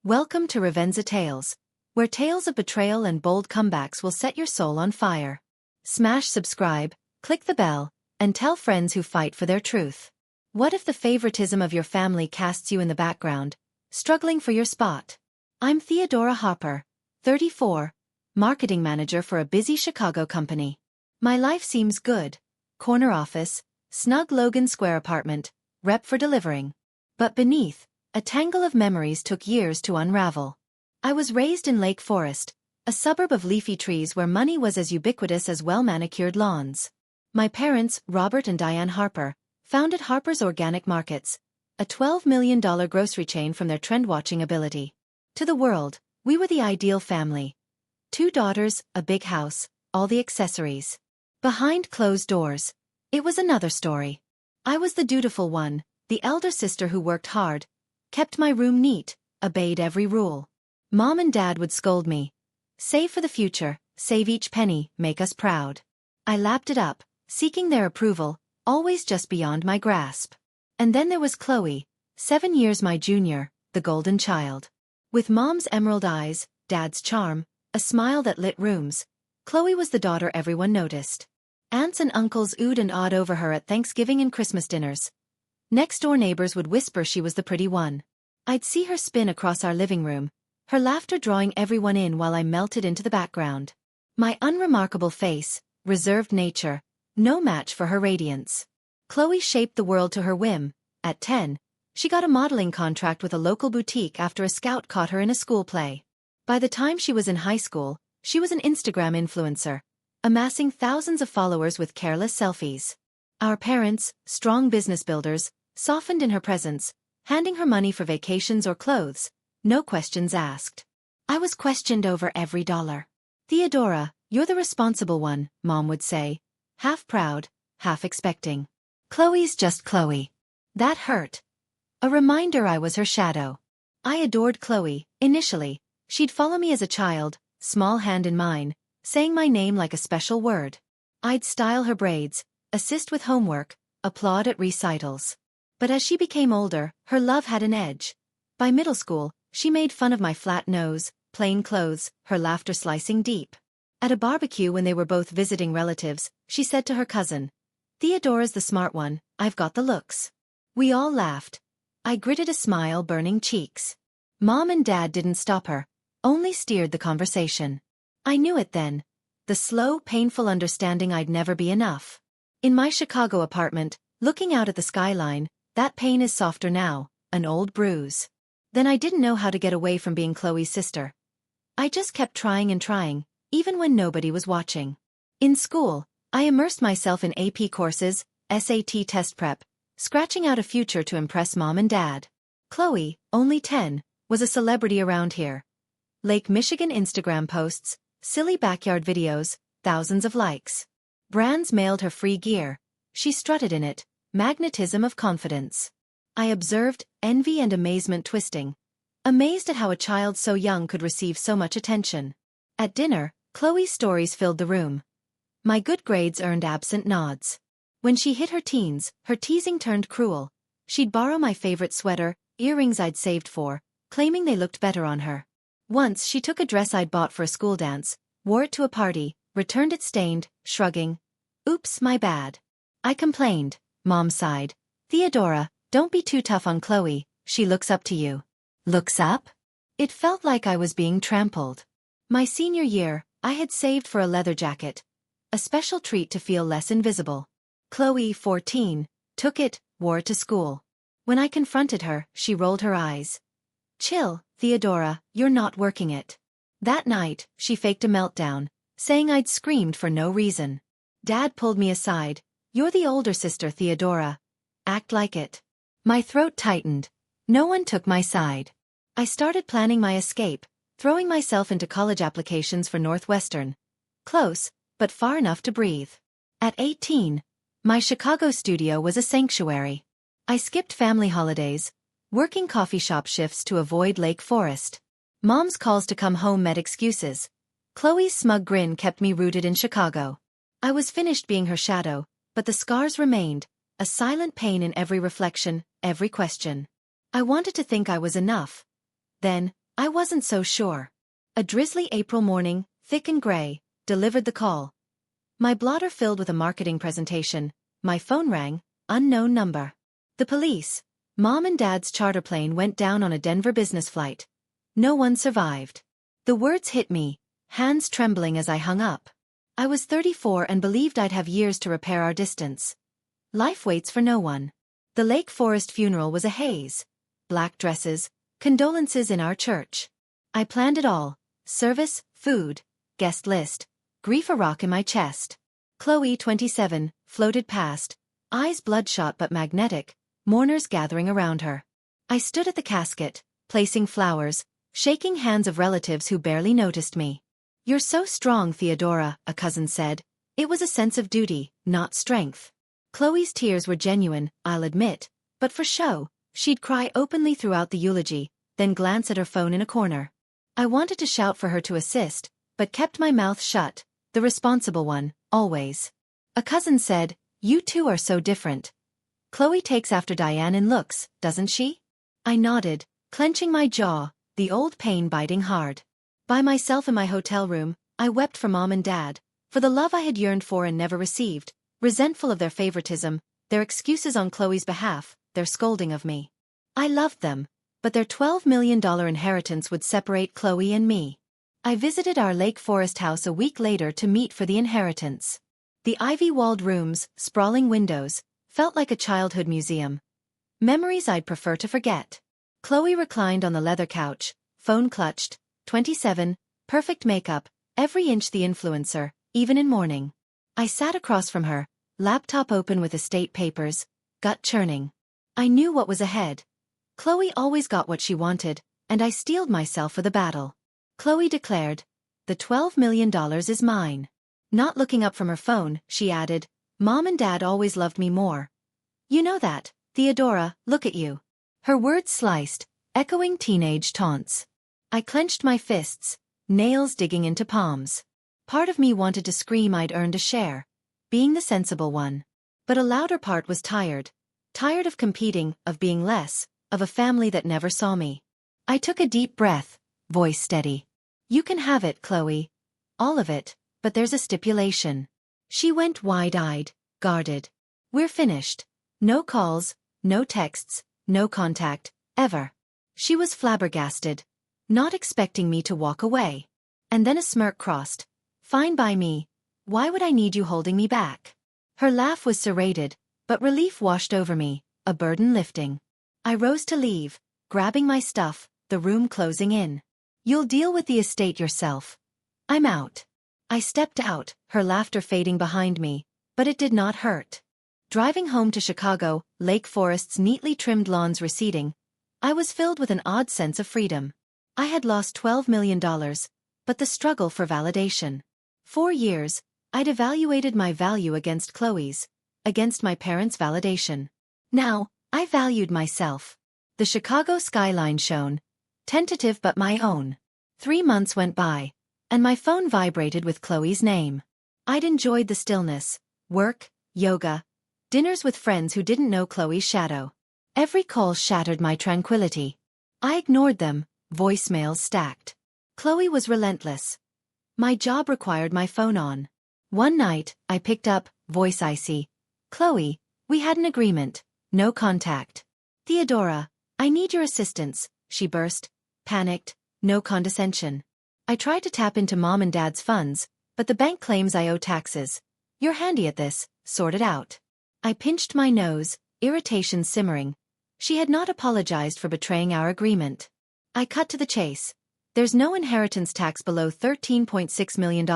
Welcome to Revenza Tales, where tales of betrayal and bold comebacks will set your soul on fire. Smash subscribe, click the bell, and tell friends who fight for their truth. What if the favoritism of your family casts you in the background, struggling for your spot? I'm Theodora Harper, 34, marketing manager for a busy Chicago company. My life seems good. Corner office, snug Logan Square apartment, rep for delivering. But beneath, a tangle of memories took years to unravel. I was raised in Lake Forest, a suburb of leafy trees where money was as ubiquitous as well-manicured lawns. My parents, Robert and Diane Harper, founded Harper's Organic Markets, a $12 million grocery chain from their trend-watching ability. To the world, we were the ideal family. 2 daughters, a big house, all the accessories. Behind closed doors, it was another story. I was the dutiful one, the elder sister who worked hard, kept my room neat, obeyed every rule. Mom and Dad would scold me. Save for the future, save each penny, make us proud. I lapped it up, seeking their approval, always just beyond my grasp. And then there was Chloe, 7 years my junior, the golden child. With Mom's emerald eyes, Dad's charm, a smile that lit rooms, Chloe was the daughter everyone noticed. Aunts and uncles oohed and awed over her at Thanksgiving and Christmas dinners. Next-door neighbors would whisper she was the pretty one. I'd see her spin across our living room, her laughter drawing everyone in while I melted into the background. My unremarkable face, reserved nature, no match for her radiance. Chloe shaped the world to her whim. At 10, she got a modeling contract with a local boutique after a scout caught her in a school play. By the time she was in high school, she was an Instagram influencer, amassing thousands of followers with careless selfies. Our parents, strong business builders, softened in her presence, handing her money for vacations or clothes, no questions asked. I was questioned over every dollar. Theodora, you're the responsible one, Mom would say, half proud, half expecting. Chloe's just Chloe. That hurt. A reminder I was her shadow. I adored Chloe, initially. She'd follow me as a child, small hand in mine, saying my name like a special word. I'd style her braids, assist with homework, applaud at recitals. But as she became older, her love had an edge. By middle school, she made fun of my flat nose, plain clothes, her laughter slicing deep. At a barbecue when they were both visiting relatives, she said to her cousin, "Theodora's the smart one, I've got the looks." We all laughed. I gritted a smile burning cheeks. Mom and Dad didn't stop her, only steered the conversation. I knew it then. The slow, painful understanding I'd never be enough. In my Chicago apartment, looking out at the skyline, that pain is softer now, an old bruise. Then I didn't know how to get away from being Chloe's sister. I just kept trying and trying, even when nobody was watching. In school, I immersed myself in AP courses, SAT test prep, scratching out a future to impress Mom and Dad. Chloe, only 10, was a celebrity around here. Lake Michigan Instagram posts, silly backyard videos, thousands of likes. Brands mailed her free gear. She strutted in it, magnetism of confidence. I observed, envy and amazement twisting. Amazed at how a child so young could receive so much attention. At dinner, Chloe's stories filled the room. My good grades earned absent nods. When she hit her teens, her teasing turned cruel. She'd borrow my favorite sweater, earrings I'd saved for, claiming they looked better on her. Once she took a dress I'd bought for a school dance, wore it to a party, returned it stained, shrugging. "Oops, my bad." I complained. Mom sighed. "Theodora, don't be too tough on Chloe, she looks up to you." Looks up? It felt like I was being trampled. My senior year, I had saved for a leather jacket. A special treat to feel less invisible. Chloe, 14, took it, wore it to school. When I confronted her, she rolled her eyes. "Chill, Theodora, you're not working it." That night, she faked a meltdown, saying I'd screamed for no reason. Dad pulled me aside. "You're the older sister, Theodora. Act like it." My throat tightened. No one took my side. I started planning my escape, throwing myself into college applications for Northwestern. Close, but far enough to breathe. At 18, my Chicago studio was a sanctuary. I skipped family holidays, working coffee shop shifts to avoid Lake Forest. Mom's calls to come home met excuses. Chloe's smug grin kept me rooted in Chicago. I was finished being her shadow, but the scars remained, a silent pain in every reflection, every question. I wanted to think I was enough. Then, I wasn't so sure. A drizzly April morning, thick and gray, delivered the call. My blotter filled with a marketing presentation. My phone rang, unknown number. The police. Mom and Dad's charter plane went down on a Denver business flight. No one survived. The words hit me, hands trembling as I hung up. I was 34 and believed I'd have years to repair our distance. Life waits for no one. The Lake Forest funeral was a haze. Black dresses, condolences in our church. I planned it all. Service, food, guest list. Grief a rock in my chest. Chloe, 27, floated past, eyes bloodshot but magnetic, mourners gathering around her. I stood at the casket, placing flowers, shaking hands of relatives who barely noticed me. "You're so strong, Theodora," a cousin said. It was a sense of duty, not strength. Chloe's tears were genuine, I'll admit, but for show, she'd cry openly throughout the eulogy, then glance at her phone in a corner. I wanted to shout for her to assist, but kept my mouth shut, the responsible one, always. A cousin said, "You two are so different. Chloe takes after Diane in looks, doesn't she?" I nodded, clenching my jaw, the old pain biting hard. By myself in my hotel room, I wept for Mom and Dad, for the love I had yearned for and never received, resentful of their favoritism, their excuses on Chloe's behalf, their scolding of me. I loved them, but their $12 million inheritance would separate Chloe and me. I visited our Lake Forest house a week later to meet for the inheritance. The ivy-walled rooms, sprawling windows, felt like a childhood museum. Memories I'd prefer to forget. Chloe reclined on the leather couch, phone clutched, 27, perfect makeup, every inch the influencer, even in mourning. I sat across from her, laptop open with estate papers, gut churning. I knew what was ahead. Chloe always got what she wanted, and I steeled myself for the battle. Chloe declared, "The $12 million is mine." Not looking up from her phone, she added, "Mom and Dad always loved me more. You know that, Theodora, look at you." Her words sliced, echoing teenage taunts. I clenched my fists, nails digging into palms. Part of me wanted to scream I'd earned a share, being the sensible one. But a louder part was tired. Tired of competing, of being less, of a family that never saw me. I took a deep breath, voice steady. "You can have it, Chloe. All of it, but there's a stipulation." She went wide-eyed, guarded. "We're finished. No calls, no texts, no contact, ever." She was flabbergasted, not expecting me to walk away. And then a smirk crossed. "Fine by me. Why would I need you holding me back?" Her laugh was serrated, but relief washed over me, a burden lifting. I rose to leave, grabbing my stuff, the room closing in. "You'll deal with the estate yourself. I'm out." I stepped out, her laughter fading behind me, but it did not hurt. Driving home to Chicago, Lake Forest's neatly trimmed lawns receding, I was filled with an odd sense of freedom. I had lost $12 million, but the struggle for validation. 4 years, I'd evaluated my value against Chloe's, against my parents' validation. Now, I valued myself. The Chicago skyline shone, tentative but my own. 3 months went by, and my phone vibrated with Chloe's name. I'd enjoyed the stillness, work, yoga, dinners with friends who didn't know Chloe's shadow. Every call shattered my tranquility. I ignored them, voicemails stacked. Chloe was relentless. My job required my phone on. One night, I picked up, voice icy. "Chloe, we had an agreement. No contact." "Theodora, I need your assistance," she burst, panicked, no condescension. "I tried to tap into Mom and Dad's funds, but the bank claims I owe taxes. You're handy at this, sort it out." I pinched my nose, irritation simmering. She had not apologized for betraying our agreement. I cut to the chase. "There's no inheritance tax below $13.6 million,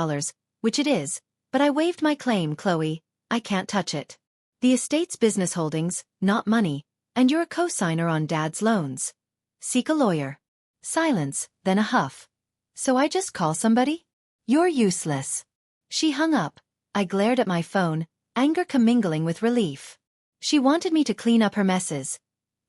which it is, but I waived my claim, Chloe. I can't touch it. The estate's business holdings, not money, and you're a co-signer on Dad's loans. Seek a lawyer." Silence, then a huff. "So I just call somebody? You're useless." She hung up. I glared at my phone, anger commingling with relief. She wanted me to clean up her messes.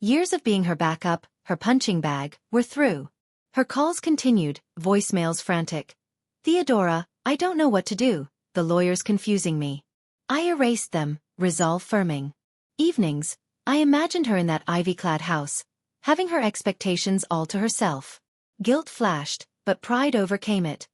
Years of being her backup, her punching bag, were through. Her calls continued, voicemails frantic. "Theodora, I don't know what to do, the lawyer's confusing me." I erased them, resolve firming. Evenings, I imagined her in that ivy-clad house, having her expectations all to herself. Guilt flashed, but pride overcame it.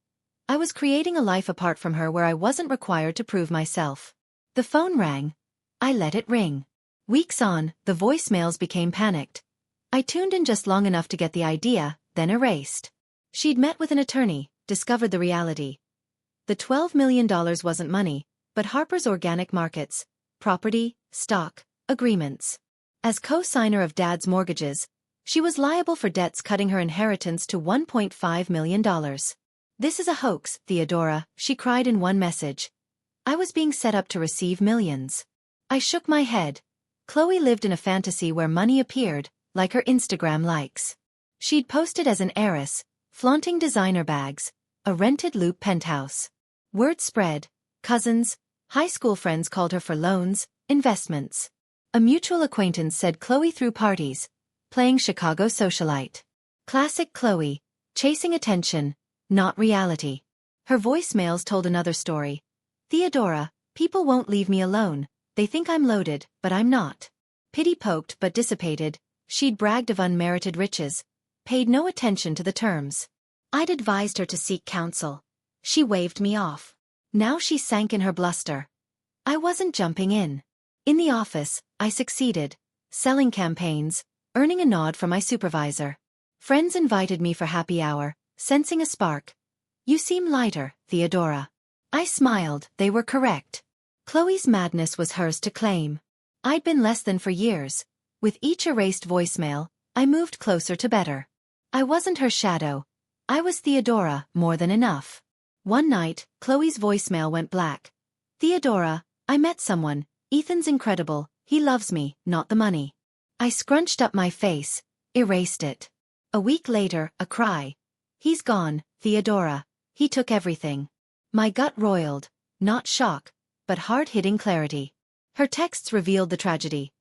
I was creating a life apart from her where I wasn't required to prove myself. The phone rang. I let it ring. Weeks on, the voicemails became panicked. I tuned in just long enough to get the idea, then erased. She'd met with an attorney, discovered the reality. The $12 million wasn't money, but Harper's organic markets, property, stock, agreements. As co-signer of Dad's mortgages, she was liable for debts cutting her inheritance to $1.5 million. "This is a hoax, Theodora," she cried in one message. I was being set up to receive millions. I shook my head. Chloe lived in a fantasy where money appeared, like her Instagram likes. She'd posted as an heiress, flaunting designer bags, a rented loop penthouse. Word spread. Cousins, high school friends called her for loans, investments. A mutual acquaintance said Chloe threw parties, playing Chicago socialite. Classic Chloe, chasing attention, not reality. Her voicemails told another story. "Theodora, people won't leave me alone. They think I'm loaded, but I'm not." Pity poked but dissipated. She'd bragged of unmerited riches, paid no attention to the terms. I'd advised her to seek counsel. She waved me off. Now she sank in her bluster. I wasn't jumping in. In the office, I succeeded, selling campaigns, earning a nod from my supervisor. Friends invited me for happy hour, sensing a spark. "You seem lighter, Theodora." I smiled. They were correct. Chloe's madness was hers to claim. I'd been less than for years. With each erased voicemail, I moved closer to better. I wasn't her shadow. I was Theodora, more than enough. One night, Chloe's voicemail went black. "Theodora, I met someone. Ethan's incredible. He loves me, not the money." I scrunched up my face, erased it. A week later, a cry. "He's gone, Theodora. He took everything." My gut roiled, not shock, but hard-hitting clarity. Her texts revealed the tragedy.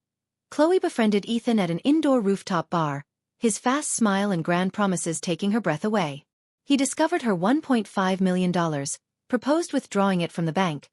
Chloe befriended Ethan at an indoor rooftop bar, his fast smile and grand promises taking her breath away. He discovered her $1.5 million, proposed withdrawing it from the bank.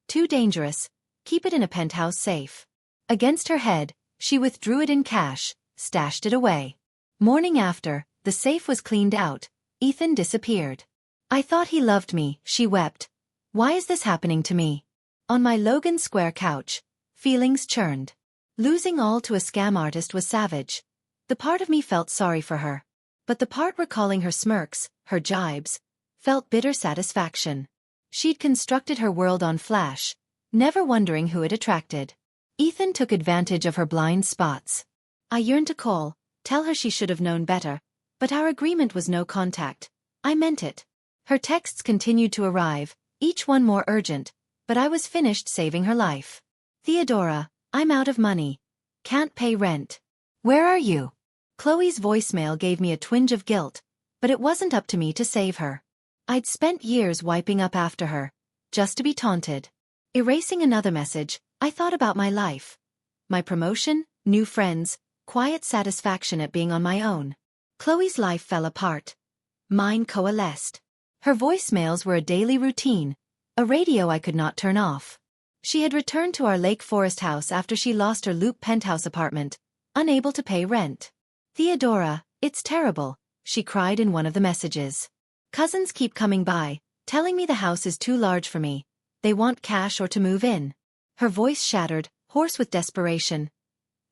"Too dangerous. Keep it in a penthouse safe." Against her head, she withdrew it in cash, stashed it away. Morning after, the safe was cleaned out. Ethan disappeared. "I thought he loved me," she wept. "Why is this happening to me?" On my Logan Square couch, feelings churned. Losing all to a scam artist was savage. The part of me felt sorry for her. But the part recalling her smirks, her jibes, felt bitter satisfaction. She'd constructed her world on Flash, never wondering who it attracted. Ethan took advantage of her blind spots. I yearned to call, tell her she should have known better, but our agreement was no contact. I meant it. Her texts continued to arrive, each one more urgent, but I was finished saving her life. "Theodora, I'm out of money. Can't pay rent. Where are you?" Chloe's voicemail gave me a twinge of guilt, but it wasn't up to me to save her. I'd spent years wiping up after her, just to be taunted. Erasing another message, I thought about my life. My promotion, new friends, quiet satisfaction at being on my own. Chloe's life fell apart. Mine coalesced. Her voicemails were a daily routine, a radio I could not turn off. She had returned to our Lake Forest house after she lost her loop penthouse apartment, unable to pay rent. "Theodora, it's terrible," she cried in one of the messages. "Cousins keep coming by, telling me the house is too large for me. They want cash or to move in." Her voice shattered, hoarse with desperation.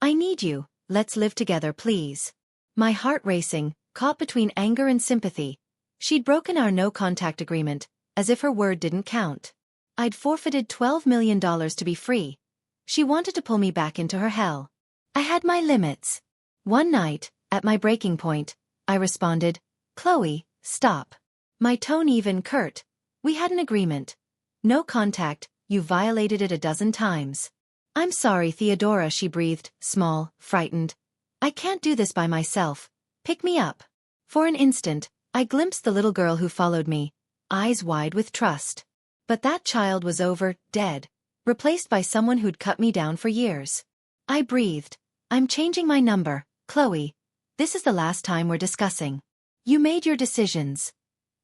"I need you, let's live together please." My heart racing, caught between anger and sympathy. She'd broken our no-contact agreement, as if her word didn't count. I'd forfeited $12 million to be free. She wanted to pull me back into her hell. I had my limits. One night, at my breaking point, I responded, "Chloe, stop." My tone even curt. "We had an agreement. No contact, you violated it a dozen times." "I'm sorry, Theodora," she breathed, small, frightened. "I can't do this by myself. Pick me up." For an instant, I glimpsed the little girl who followed me, eyes wide with trust. But that child was over, dead, replaced by someone who'd cut me down for years. I breathed. "I'm changing my number, Chloe. This is the last time we're discussing. You made your decisions.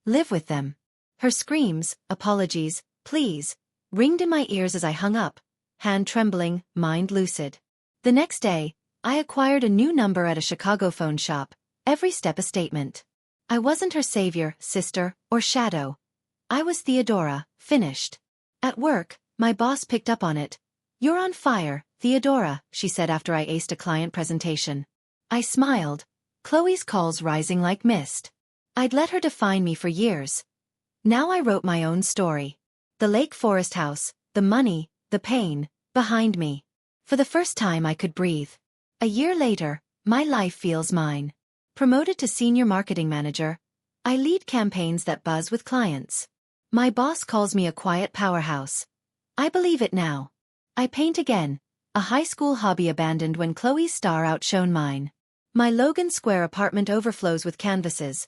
Live with them." Her screams, apologies, please, ringed in my ears as I hung up, hand trembling, mind lucid. The next day, I acquired a new number at a Chicago phone shop, every step a statement. I wasn't her savior, sister, or shadow. I was Theodora, finished. At work, my boss picked up on it. "You're on fire, Theodora," she said after I aced a client presentation. I smiled, Chloe's calls rising like mist. I'd let her define me for years. Now I wrote my own story. The Lake Forest house, the money, the pain, behind me. For the first time I could breathe. A year later, my life feels mine. Promoted to senior marketing manager, I lead campaigns that buzz with clients. My boss calls me a quiet powerhouse. I believe it now. I paint again, a high school hobby abandoned when Chloe's star outshone mine. My Logan Square apartment overflows with canvases.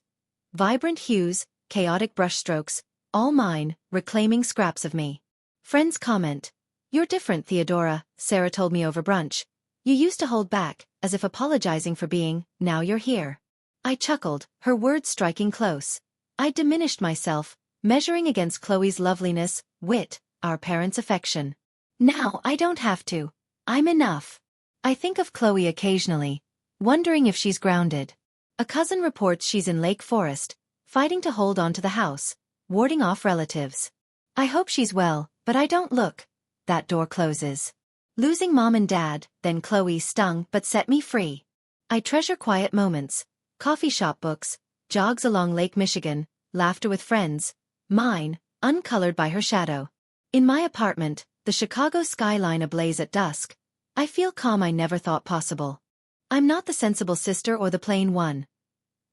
Vibrant hues, chaotic brushstrokes, all mine, reclaiming scraps of me. Friends comment, "You're different, Theodora," Sarah told me over brunch. "You used to hold back, as if apologizing for being, now you're here." I chuckled, her words striking close. I diminished myself, measuring against Chloe's loveliness, wit, our parents' affection. Now I don't have to. I'm enough. I think of Chloe occasionally, wondering if she's grounded. A cousin reports she's in Lake Forest, fighting to hold on to the house, warding off relatives. I hope she's well, but I don't look. That door closes. Losing mom and dad, then Chloe stung but set me free. I treasure quiet moments, coffee shop books, jogs along Lake Michigan, laughter with friends, mine, uncolored by her shadow. In my apartment, the Chicago skyline ablaze at dusk, I feel calm I never thought possible. I'm not the sensible sister or the plain one.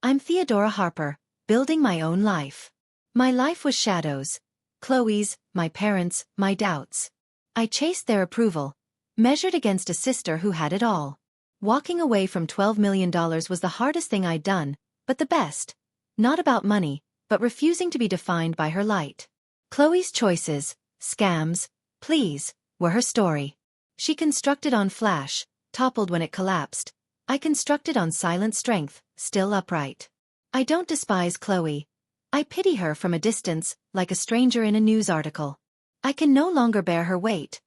I'm Theodora Harper, building my own life. My life was shadows. Chloe's, my parents', my doubts. I chased their approval, measured against a sister who had it all. Walking away from $12 million was the hardest thing I'd done, but the best. Not about money, but refusing to be defined by her light. Chloe's choices, scams, pleas, were her story. She constructed on flash, toppled when it collapsed. I constructed on silent strength, still upright. I don't despise Chloe. I pity her from a distance, like a stranger in a news article. I can no longer bear her weight.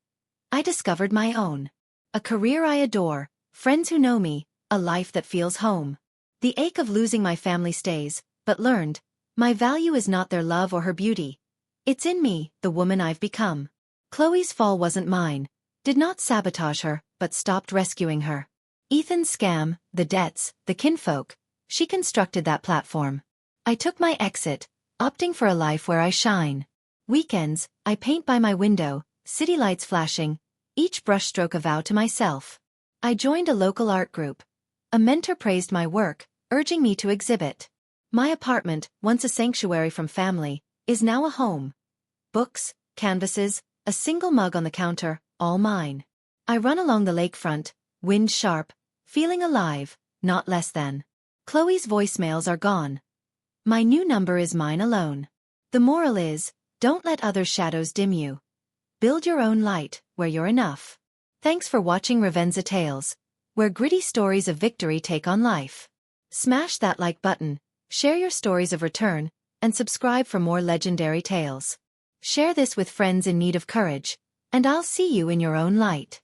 I discovered my own. A career I adore, friends who know me, a life that feels home. The ache of losing my family stays, but learned, my value is not their love or her beauty. It's in me, the woman I've become. Chloe's fall wasn't mine, did not sabotage her, but stopped rescuing her. Ethan's scam, the debts, the kinfolk, she constructed that platform. I took my exit, opting for a life where I shine. Weekends, I paint by my window, city lights flashing, each brushstroke a vow to myself. I joined a local art group. A mentor praised my work, urging me to exhibit. My apartment, once a sanctuary from family, is now a home. Books, canvases, a single mug on the counter, all mine. I run along the lakefront, wind sharp, feeling alive, not less than. Chloe's voicemails are gone. My new number is mine alone. The moral is, don't let others' shadows dim you. Build your own light, where you're enough. Thanks for watching Revenza Tales, where gritty stories of victory take on life. Smash that like button, share your stories of return, and subscribe for more legendary tales. Share this with friends in need of courage, and I'll see you in your own light.